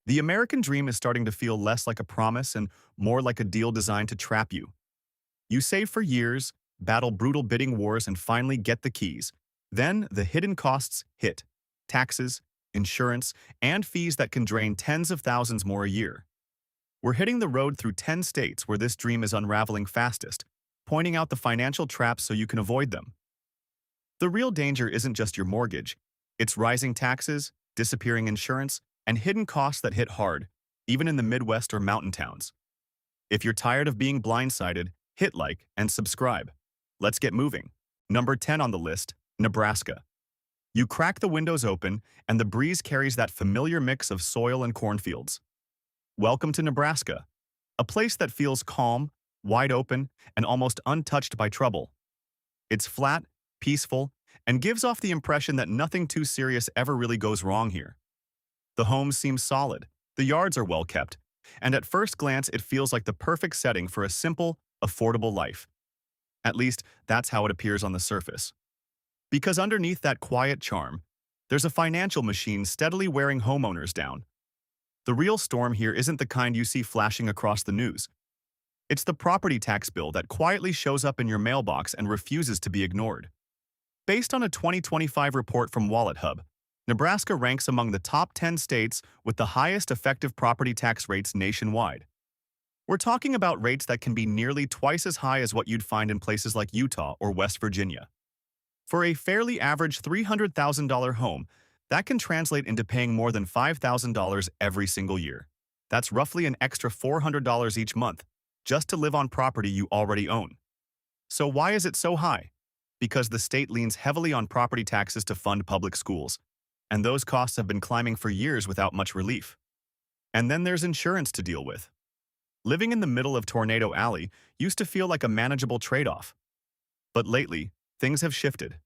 The American dream is starting to feel less like a promise and more like a deal designed to trap you. You save for years, battle brutal bidding wars, and finally get the keys. Then the hidden costs hit: taxes, insurance, and fees that can drain tens of thousands more a year. We're hitting the road through 10 states where this dream is unraveling fastest, pointing out the financial traps so you can avoid them. The real danger isn't just your mortgage. It's rising taxes, disappearing insurance, and hidden costs that hit hard, even in the Midwest or mountain towns. If you're tired of being blindsided, hit like and subscribe. Let's get moving. Number 10 on the list, Nebraska. You crack the windows open, and the breeze carries that familiar mix of soil and cornfields. Welcome to Nebraska, a place that feels calm, wide open, and almost untouched by trouble. It's flat, peaceful, and gives off the impression that nothing too serious ever really goes wrong here. The homes seem solid, the yards are well kept, and at first glance it feels like the perfect setting for a simple, affordable life. At least, that's how it appears on the surface. Because underneath that quiet charm, there's a financial machine steadily wearing homeowners down. The real storm here isn't the kind you see flashing across the news. It's the property tax bill that quietly shows up in your mailbox and refuses to be ignored. Based on a 2025 report from WalletHub, Nebraska ranks among the top 10 states with the highest effective property tax rates nationwide. We're talking about rates that can be nearly twice as high as what you'd find in places like Utah or West Virginia. For a fairly average $300,000 home, that can translate into paying more than $5,000 every single year. That's roughly an extra $400 each month, just to live on property you already own. So why is it so high? Because the state leans heavily on property taxes to fund public schools, and those costs have been climbing for years without much relief. And then there's insurance to deal with. Living in the middle of Tornado Alley used to feel like a manageable trade-off. But lately, things have shifted.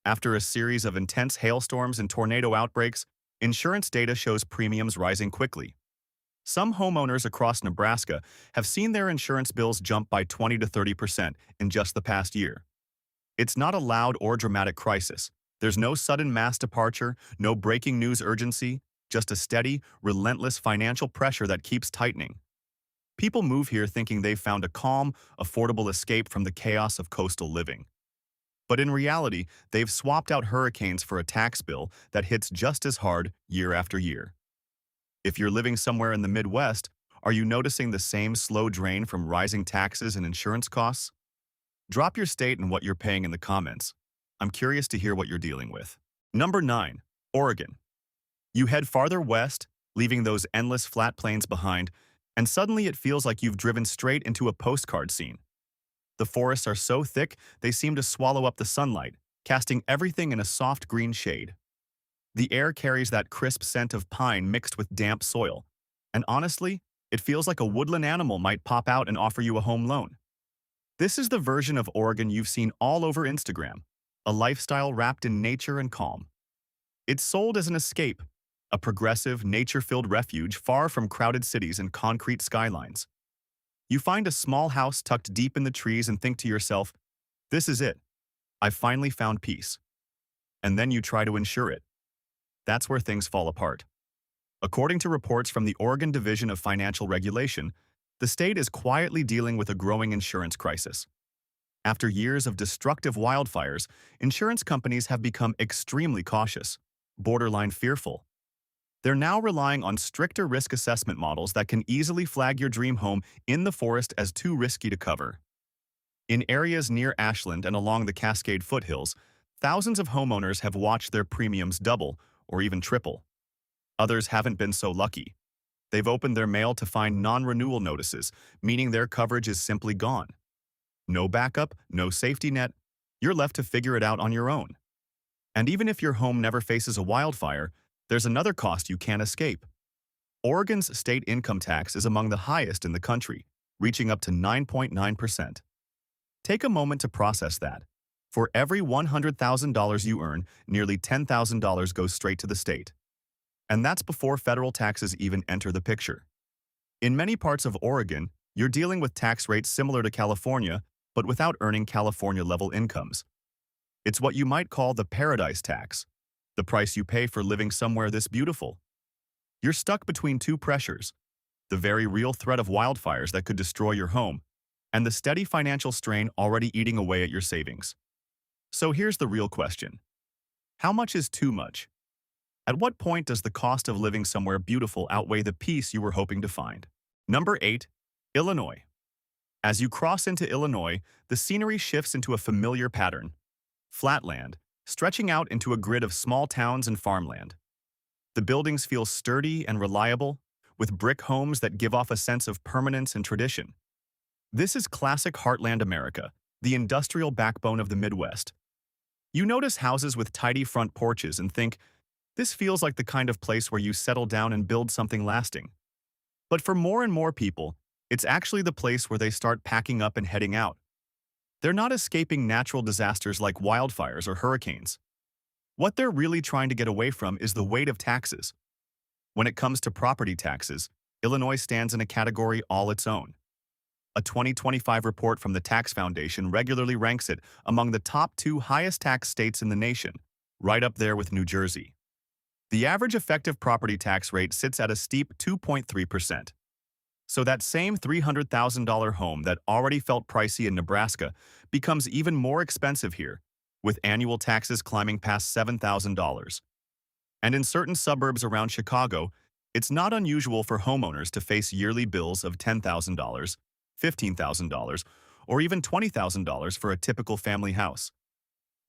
After a series of intense hailstorms and tornado outbreaks, insurance data shows premiums rising quickly. Some homeowners across Nebraska have seen their insurance bills jump by 20 to 30% in just the past year. It's not a loud or dramatic crisis. There's no sudden mass departure, no breaking news urgency, just a steady, relentless financial pressure that keeps tightening. People move here thinking they've found a calm, affordable escape from the chaos of coastal living. But in reality, they've swapped out hurricanes for a tax bill that hits just as hard year after year. If you're living somewhere in the Midwest, are you noticing the same slow drain from rising taxes and insurance costs? Drop your state and what you're paying in the comments. I'm curious to hear what you're dealing with. Number 9, Oregon. You head farther west, leaving those endless flat plains behind, and suddenly it feels like you've driven straight into a postcard scene. The forests are so thick they seem to swallow up the sunlight, casting everything in a soft green shade. The air carries that crisp scent of pine mixed with damp soil, and honestly, it feels like a woodland animal might pop out and offer you a home loan. This is the version of Oregon you've seen all over Instagram, a lifestyle wrapped in nature and calm. It's sold as an escape, a progressive, nature-filled refuge far from crowded cities and concrete skylines. You find a small house tucked deep in the trees and think to yourself, this is it. I've finally found peace. And then you try to insure it. That's where things fall apart. According to reports from the Oregon Division of Financial Regulation, the state is quietly dealing with a growing insurance crisis. After years of destructive wildfires, insurance companies have become extremely cautious, borderline fearful. They're now relying on stricter risk assessment models that can easily flag your dream home in the forest as too risky to cover. In areas near Ashland and along the Cascade foothills, thousands of homeowners have watched their premiums double or even triple. Others haven't been so lucky. They've opened their mail to find non-renewal notices, meaning their coverage is simply gone. No backup, no safety net. You're left to figure it out on your own. And even if your home never faces a wildfire, there's another cost you can't escape. Oregon's state income tax is among the highest in the country, reaching up to 9.9%. Take a moment to process that. For every $100,000 you earn, nearly $10,000 goes straight to the state. And that's before federal taxes even enter the picture. In many parts of Oregon, you're dealing with tax rates similar to California, but without earning California-level incomes. It's what you might call the paradise tax, the price you pay for living somewhere this beautiful. You're stuck between two pressures: the very real threat of wildfires that could destroy your home, and the steady financial strain already eating away at your savings. So here's the real question. How much is too much? At what point does the cost of living somewhere beautiful outweigh the peace you were hoping to find? Number 8. Illinois. As you cross into Illinois, the scenery shifts into a familiar pattern: flatland, stretching out into a grid of small towns and farmland. The buildings feel sturdy and reliable, with brick homes that give off a sense of permanence and tradition. This is classic heartland America, the industrial backbone of the Midwest. You notice houses with tidy front porches and think, this feels like the kind of place where you settle down and build something lasting. But for more and more people, it's actually the place where they start packing up and heading out. They're not escaping natural disasters like wildfires or hurricanes. What they're really trying to get away from is the weight of taxes. When it comes to property taxes, Illinois stands in a category all its own. A 2025 report from the Tax Foundation regularly ranks it among the top 2 highest tax states in the nation, right up there with New Jersey. The average effective property tax rate sits at a steep 2.3%. So that same $300,000 home that already felt pricey in Nebraska becomes even more expensive here, with annual taxes climbing past $7,000. And in certain suburbs around Chicago, it's not unusual for homeowners to face yearly bills of $10,000, $15,000, or even $20,000 for a typical family house.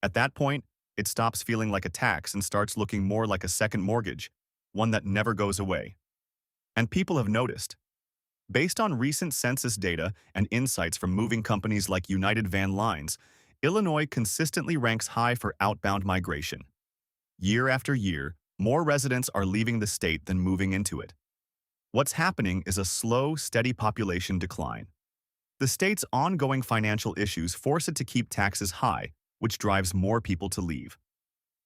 At that point, it stops feeling like a tax and starts looking more like a second mortgage, one that never goes away. And people have noticed. Based on recent census data and insights from moving companies like United Van Lines, Illinois consistently ranks high for outbound migration. Year after year, more residents are leaving the state than moving into it. What's happening is a slow, steady population decline. The state's ongoing financial issues force it to keep taxes high, which drives more people to leave.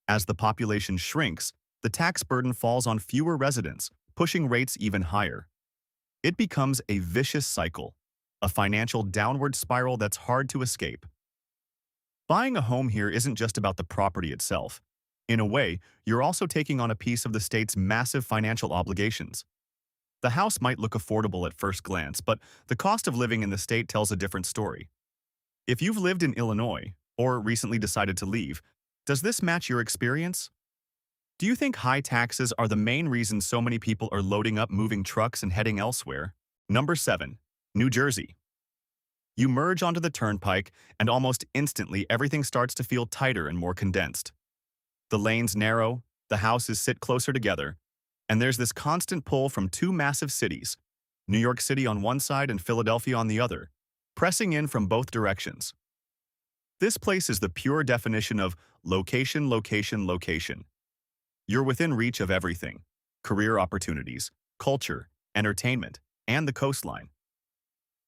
As the population shrinks, the tax burden falls on fewer residents, pushing rates even higher. It becomes a vicious cycle, a financial downward spiral that's hard to escape. Buying a home here isn't just about the property itself. In a way, you're also taking on a piece of the state's massive financial obligations. The house might look affordable at first glance, but the cost of living in the state tells a different story. If you've lived in Illinois, or recently decided to leave, does this match your experience? Do you think high taxes are the main reason so many people are loading up moving trucks and heading elsewhere? Number 7. New Jersey. You merge onto the turnpike, and almost instantly everything starts to feel tighter and more condensed. The lanes narrow, the houses sit closer together, and there's this constant pull from 2 massive cities, New York City on one side and Philadelphia on the other, pressing in from both directions. This place is the pure definition of location, location, location. You're within reach of everything: career opportunities, culture, entertainment, and the coastline.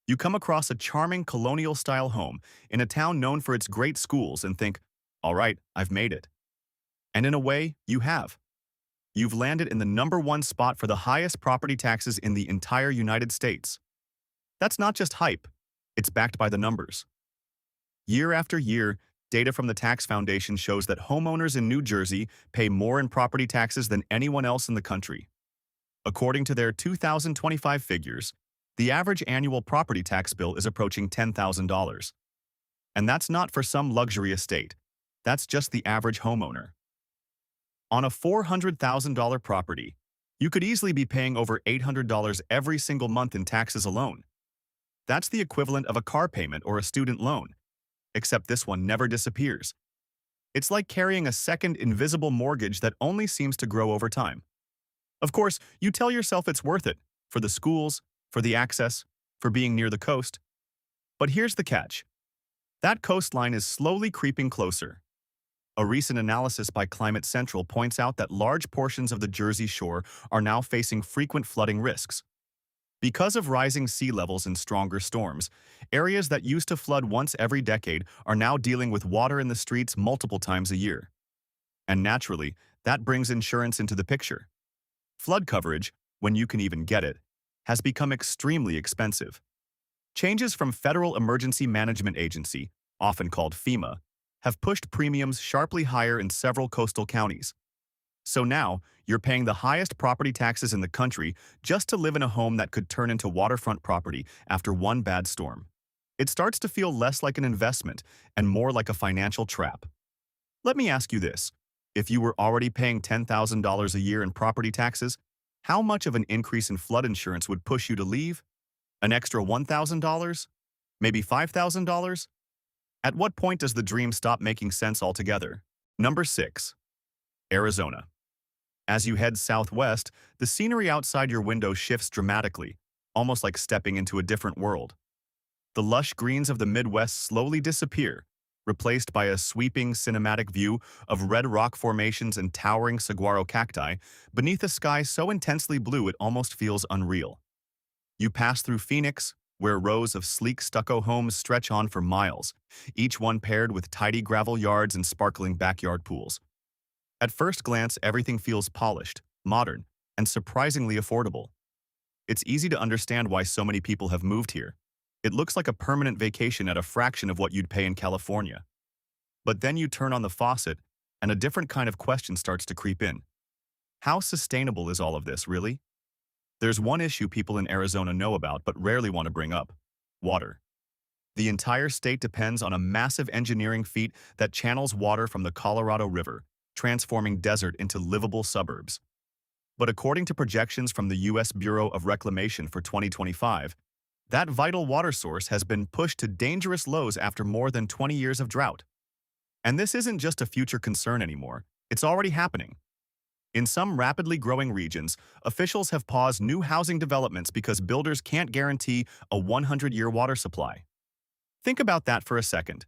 You come across a charming colonial-style home in a town known for its great schools and think, all right, I've made it. And in a way, you have. You've landed in the #1 spot for the highest property taxes in the entire United States. That's not just hype, it's backed by the numbers. Year after year, data from the Tax Foundation shows that homeowners in New Jersey pay more in property taxes than anyone else in the country. According to their 2025 figures, the average annual property tax bill is approaching $10,000. And that's not for some luxury estate. That's just the average homeowner. On a $400,000 property, you could easily be paying over $800 every single month in taxes alone. That's the equivalent of a car payment or a student loan, except this one never disappears. It's like carrying a second invisible mortgage that only seems to grow over time. Of course, you tell yourself it's worth it, for the schools, for the access, for being near the coast. But here's the catch. That coastline is slowly creeping closer. A recent analysis by Climate Central points out that large portions of the Jersey Shore are now facing frequent flooding risks. Because of rising sea levels and stronger storms, areas that used to flood once every decade are now dealing with water in the streets multiple times a year. And naturally, that brings insurance into the picture. Flood coverage, when you can even get it, has become extremely expensive. Changes from Federal Emergency Management Agency, often called FEMA, have pushed premiums sharply higher in several coastal counties. So now, you're paying the highest property taxes in the country just to live in a home that could turn into waterfront property after one bad storm. It starts to feel less like an investment and more like a financial trap. Let me ask you this. If you were already paying $10,000 a year in property taxes, how much of an increase in flood insurance would push you to leave? An extra $1,000? Maybe $5,000? At what point does the dream stop making sense altogether? Number 6. Arizona. As you head southwest, the scenery outside your window shifts dramatically, almost like stepping into a different world. The lush greens of the Midwest slowly disappear, replaced by a sweeping cinematic view of red rock formations and towering saguaro cacti beneath a sky so intensely blue it almost feels unreal. You pass through Phoenix, where rows of sleek stucco homes stretch on for miles, each one paired with tidy gravel yards and sparkling backyard pools. At first glance, everything feels polished, modern, and surprisingly affordable. It's easy to understand why so many people have moved here. It looks like a permanent vacation at a fraction of what you'd pay in California. But then you turn on the faucet, and a different kind of question starts to creep in. How sustainable is all of this, really? There's one issue people in Arizona know about but rarely want to bring up: water. The entire state depends on a massive engineering feat that channels water from the Colorado River, transforming desert into livable suburbs. But according to projections from the U.S. Bureau of Reclamation for 2025, that vital water source has been pushed to dangerous lows after more than 20 years of drought. And this isn't just a future concern anymore, it's already happening. In some rapidly growing regions, officials have paused new housing developments because builders can't guarantee a 100-year water supply. Think about that for a second.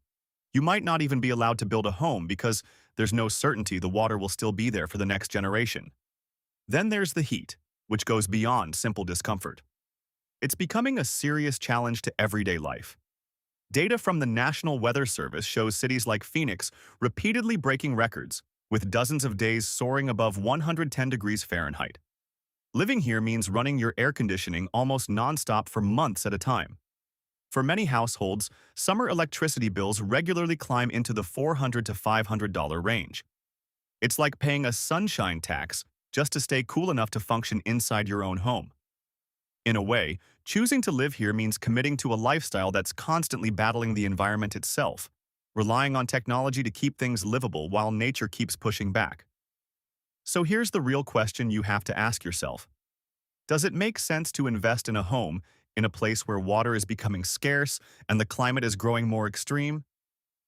You might not even be allowed to build a home because there's no certainty the water will still be there for the next generation. Then there's the heat, which goes beyond simple discomfort. It's becoming a serious challenge to everyday life. Data from the National Weather Service shows cities like Phoenix repeatedly breaking records, with dozens of days soaring above 110 degrees Fahrenheit. Living here means running your air conditioning almost nonstop for months at a time. For many households, summer electricity bills regularly climb into the $400 to $500 range. It's like paying a sunshine tax just to stay cool enough to function inside your own home. In a way, choosing to live here means committing to a lifestyle that's constantly battling the environment itself, relying on technology to keep things livable while nature keeps pushing back. So here's the real question you have to ask yourself. Does it make sense to invest in a home in a place where water is becoming scarce and the climate is growing more extreme?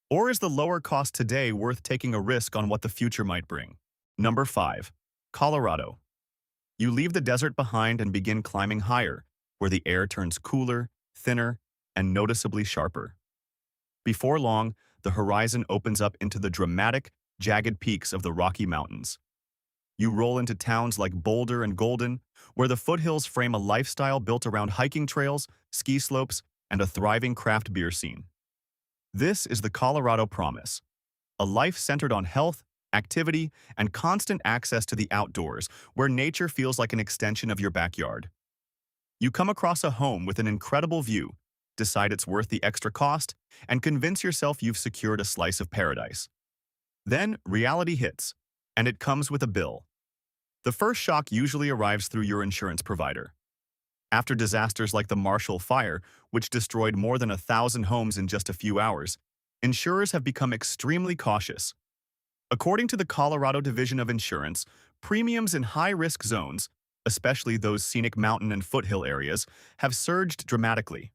Or is the lower cost today worth taking a risk on what the future might bring? Number 5. Colorado. You leave the desert behind and begin climbing higher, where the air turns cooler, thinner, and noticeably sharper. Before long, the horizon opens up into the dramatic, jagged peaks of the Rocky Mountains. You roll into towns like Boulder and Golden, where the foothills frame a lifestyle built around hiking trails, ski slopes, and a thriving craft beer scene. This is the Colorado Promise, a life centered on health, activity, and constant access to the outdoors, where nature feels like an extension of your backyard. You come across a home with an incredible view, decide it's worth the extra cost, and convince yourself you've secured a slice of paradise. Then reality hits, and it comes with a bill. The first shock usually arrives through your insurance provider. After disasters like the Marshall Fire, which destroyed more than 1,000 homes in just a few hours, insurers have become extremely cautious. According to the Colorado Division of Insurance, premiums in high-risk zones, especially those scenic mountain and foothill areas, have surged dramatically.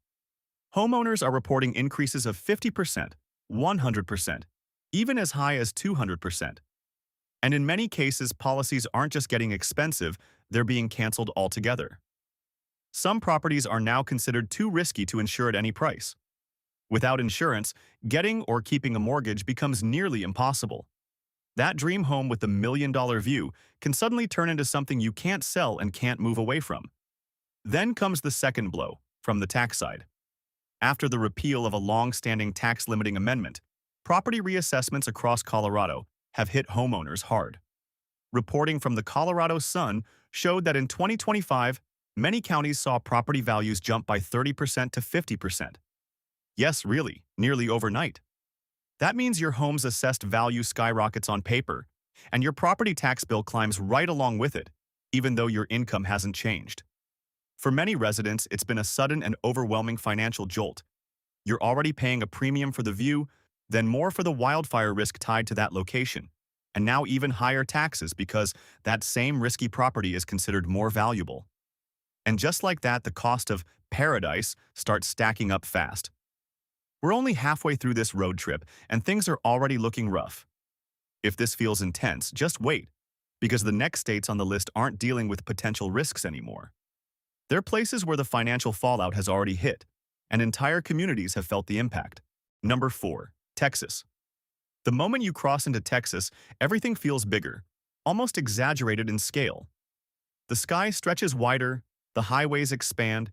Homeowners are reporting increases of 50%, 100%, even as high as 200%. And in many cases, policies aren't just getting expensive, they're being canceled altogether. Some properties are now considered too risky to insure at any price. Without insurance, getting or keeping a mortgage becomes nearly impossible. That dream home with the million-dollar view can suddenly turn into something you can't sell and can't move away from. Then comes the second blow, from the tax side. After the repeal of a long-standing tax-limiting amendment, property reassessments across Colorado have hit homeowners hard. Reporting from the Colorado Sun showed that in 2025, many counties saw property values jump by 30% to 50%. Yes, really, nearly overnight. That means your home's assessed value skyrockets on paper, And your property tax bill climbs right along with it, even though your income hasn't changed. For many residents, it's been a sudden and overwhelming financial jolt. You're already paying a premium for the view, then more for the wildfire risk tied to that location, and now even higher taxes because that same risky property is considered more valuable. And just like that, the cost of paradise starts stacking up fast. We're only halfway through this road trip, and things are already looking rough. If this feels intense, just wait, because the next states on the list aren't dealing with potential risks anymore. They're places where the financial fallout has already hit, and entire communities have felt the impact. Number 4. Texas. The moment you cross into Texas, everything feels bigger, almost exaggerated in scale. The sky stretches wider, the highways expand,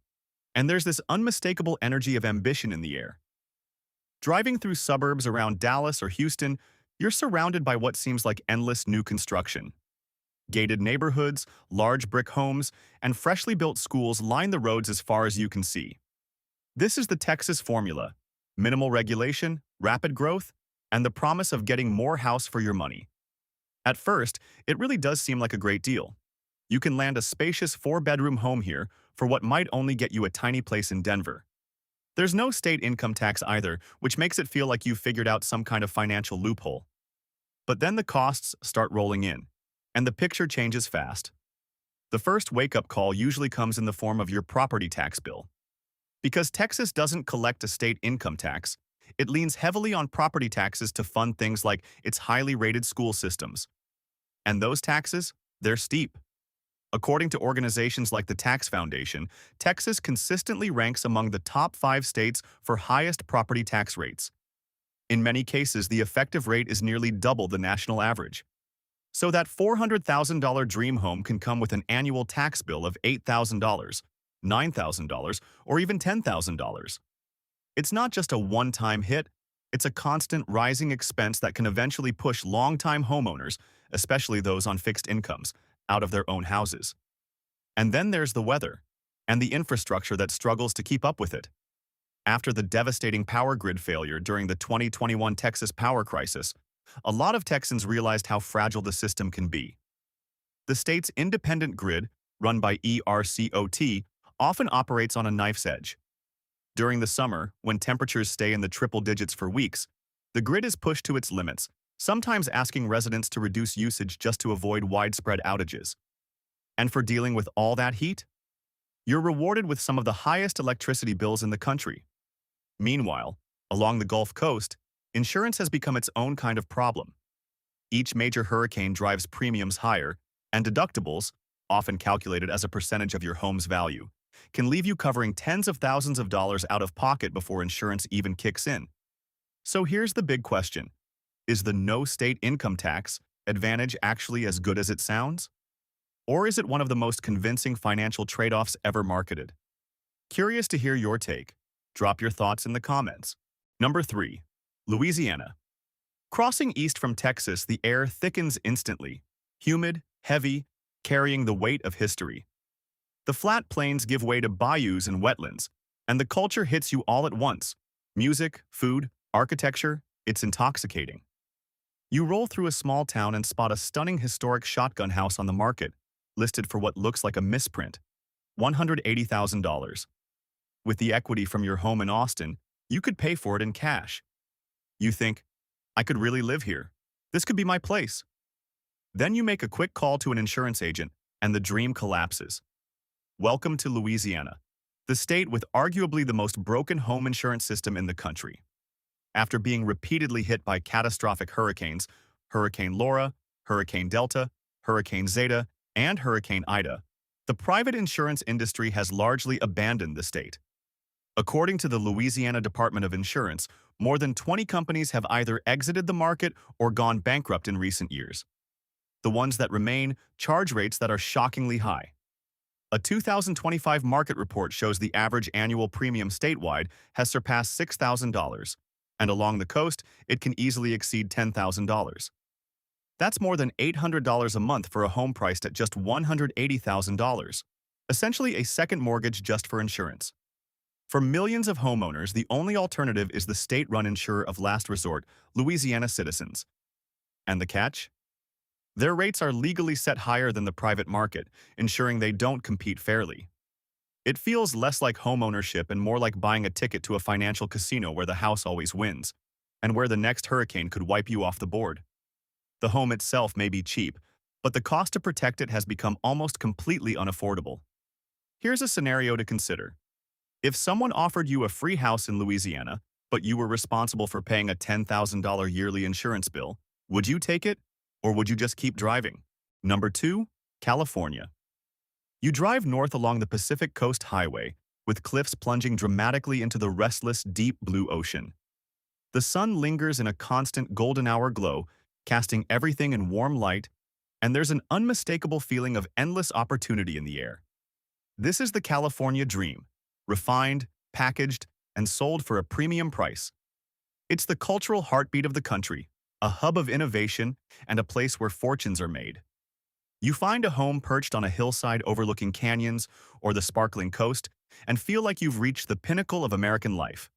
and there's this unmistakable energy of ambition in the air. Driving through suburbs around Dallas or Houston, you're surrounded by what seems like endless new construction. Gated neighborhoods, large brick homes, and freshly built schools line the roads as far as you can see. This is the Texas formula: minimal regulation, rapid growth, and the promise of getting more house for your money. At first, it really does seem like a great deal. You can land a spacious 4-bedroom home here for what might only get you a tiny place in Denver. There's no state income tax either, which makes it feel like you've figured out some kind of financial loophole. But then the costs start rolling in, and the picture changes fast. The first wake-up call usually comes in the form of your property tax bill. Because Texas doesn't collect a state income tax, it leans heavily on property taxes to fund things like its highly rated school systems. And those taxes, they're steep. According to organizations like the Tax Foundation, Texas consistently ranks among the top 5 states for highest property tax rates. In many cases, the effective rate is nearly double the national average. So that $400,000 dream home can come with an annual tax bill of $8,000, $9,000, or even $10,000. It's not just a one-time hit, it's a constant rising expense that can eventually push long-time homeowners, especially those on fixed incomes, out of their own houses. And then there's the weather, and the infrastructure that struggles to keep up with it. After the devastating power grid failure during the 2021 Texas power crisis, a lot of Texans realized how fragile the system can be. The state's independent grid, run by ERCOT, often operates on a knife's edge. During the summer, when temperatures stay in the triple digits for weeks, the grid is pushed to its limits, sometimes asking residents to reduce usage just to avoid widespread outages. And for dealing with all that heat, you're rewarded with some of the highest electricity bills in the country. Meanwhile, along the Gulf Coast, insurance has become its own kind of problem. Each major hurricane drives premiums higher, and deductibles, often calculated as a percentage of your home's value, can leave you covering tens of thousands of dollars out of pocket before insurance even kicks in. So here's the big question. Is the no state income tax advantage actually as good as it sounds? Or is it one of the most convincing financial trade-offs ever marketed? Curious to hear your take. Drop your thoughts in the comments. Number 3. Louisiana. Crossing east from Texas, the air thickens instantly. Humid, heavy, carrying the weight of history. The flat plains give way to bayous and wetlands, and the culture hits you all at once. Music, food, architecture, it's intoxicating. You roll through a small town and spot a stunning historic shotgun house on the market, listed for what looks like a misprint, $180,000. With the equity from your home in Austin, you could pay for it in cash. You think, I could really live here. This could be my place. Then you make a quick call to an insurance agent, and the dream collapses. Welcome to Louisiana, the state with arguably the most broken home insurance system in the country. After being repeatedly hit by catastrophic hurricanes, Hurricane Laura, Hurricane Delta, Hurricane Zeta, and Hurricane Ida, the private insurance industry has largely abandoned the state. According to the Louisiana Department of Insurance, more than 20 companies have either exited the market or gone bankrupt in recent years. The ones that remain charge rates that are shockingly high. A 2025 market report shows the average annual premium statewide has surpassed $6,000, and along the coast, it can easily exceed $10,000. That's more than $800 a month for a home priced at just $180,000, essentially a second mortgage just for insurance. For millions of homeowners, the only alternative is the state-run insurer of last resort, Louisiana Citizens. And the catch? Their rates are legally set higher than the private market, ensuring they don't compete fairly. It feels less like homeownership and more like buying a ticket to a financial casino where the house always wins, and where the next hurricane could wipe you off the board. The home itself may be cheap, but the cost to protect it has become almost completely unaffordable. Here's a scenario to consider. If someone offered you a free house in Louisiana, but you were responsible for paying a $10,000 yearly insurance bill, would you take it, or would you just keep driving? Number 2, California. You drive north along the Pacific Coast Highway, with cliffs plunging dramatically into the restless, deep blue ocean. The sun lingers in a constant golden hour glow, casting everything in warm light, and there's an unmistakable feeling of endless opportunity in the air. This is the California dream, refined, packaged, and sold for a premium price. It's the cultural heartbeat of the country, a hub of innovation, and a place where fortunes are made. You find a home perched on a hillside overlooking canyons or the sparkling coast and feel like you've reached the pinnacle of American life.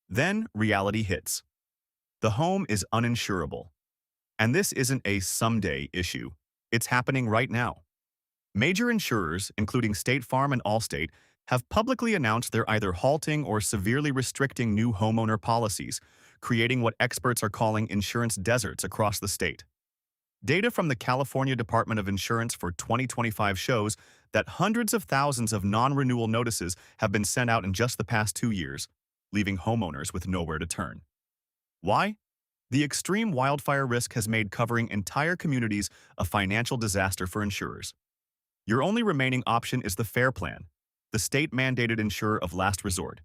Then reality hits. The home is uninsurable. And this isn't a someday issue. It's happening right now. Major insurers, including State Farm and Allstate, have publicly announced they're either halting or severely restricting new homeowner policies, creating what experts are calling insurance deserts across the state. Data from the California Department of Insurance for 2025 shows that hundreds of thousands of non-renewal notices have been sent out in just the past 2 years, leaving homeowners with nowhere to turn. Why? The extreme wildfire risk has made covering entire communities a financial disaster for insurers. Your only remaining option is the FAIR Plan, the state-mandated insurer of last resort.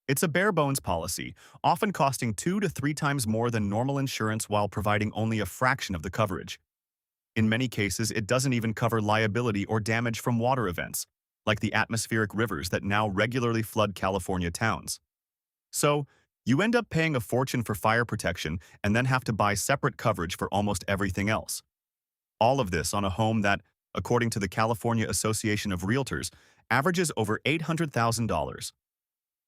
It's a bare-bones policy, often costing 2 to 3 times more than normal insurance while providing only a fraction of the coverage. In many cases, it doesn't even cover liability or damage from water events, like the atmospheric rivers that now regularly flood California towns. So, you end up paying a fortune for fire protection and then have to buy separate coverage for almost everything else. All of this on a home that, according to the California Association of Realtors, averages over $800,000.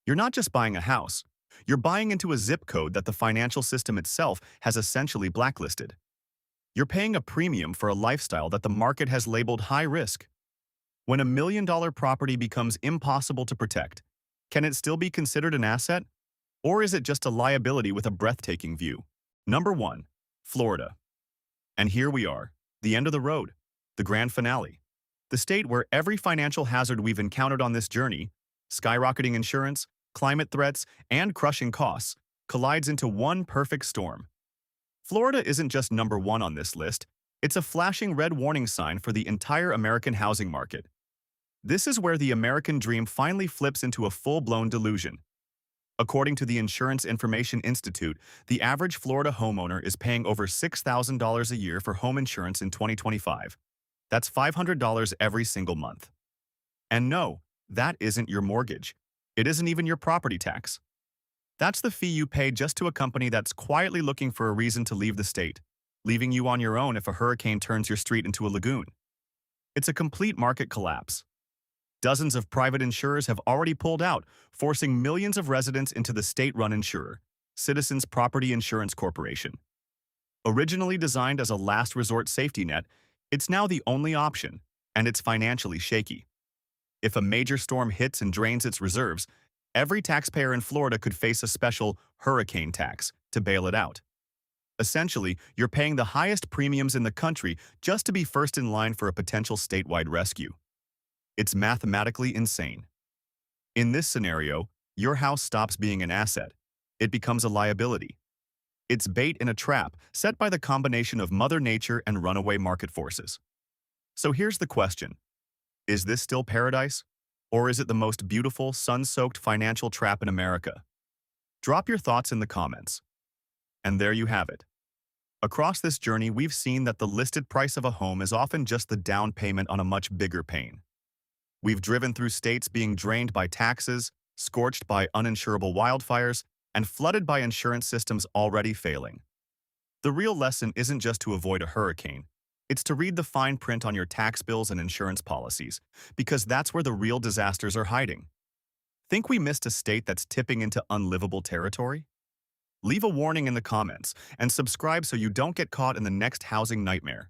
You're not just buying a house, you're buying into a zip code that the financial system itself has essentially blacklisted. You're paying a premium for a lifestyle that the market has labeled high risk. When a $1 million property becomes impossible to protect, can it still be considered an asset? Or is it just a liability with a breathtaking view? Number 1, Florida. And here we are, the end of the road, the grand finale. The state where every financial hazard we've encountered on this journey, skyrocketing insurance, climate threats, and crushing costs, collides into one perfect storm. Florida isn't just number 1 on this list, it's a flashing red warning sign for the entire American housing market. This is where the American dream finally flips into a full-blown delusion. According to the Insurance Information Institute, the average Florida homeowner is paying over $6,000 a year for home insurance in 2025. That's $500 every single month. And no, that isn't your mortgage. It isn't even your property tax. That's the fee you pay just to a company that's quietly looking for a reason to leave the state, leaving you on your own if a hurricane turns your street into a lagoon. It's a complete market collapse. Dozens of private insurers have already pulled out, forcing millions of residents into the state-run insurer, Citizens Property Insurance Corporation. Originally designed as a last resort safety net, it's now the only option, and it's financially shaky. If a major storm hits and drains its reserves, every taxpayer in Florida could face a special hurricane tax to bail it out. Essentially, you're paying the highest premiums in the country just to be first in line for a potential statewide rescue. It's mathematically insane. In this scenario, your house stops being an asset. It becomes a liability. It's bait in a trap set by the combination of Mother Nature and runaway market forces. So here's the question. Is this still paradise? Or is it the most beautiful, sun-soaked financial trap in America? Drop your thoughts in the comments. And there you have it. Across this journey, we've seen that the listed price of a home is often just the down payment on a much bigger pain. We've driven through states being drained by taxes, scorched by uninsurable wildfires, and flooded by insurance systems already failing. The real lesson isn't just to avoid a hurricane. It's to read the fine print on your tax bills and insurance policies, because that's where the real disasters are hiding. Think we missed a state that's tipping into unlivable territory? Leave a warning in the comments and subscribe so you don't get caught in the next housing nightmare.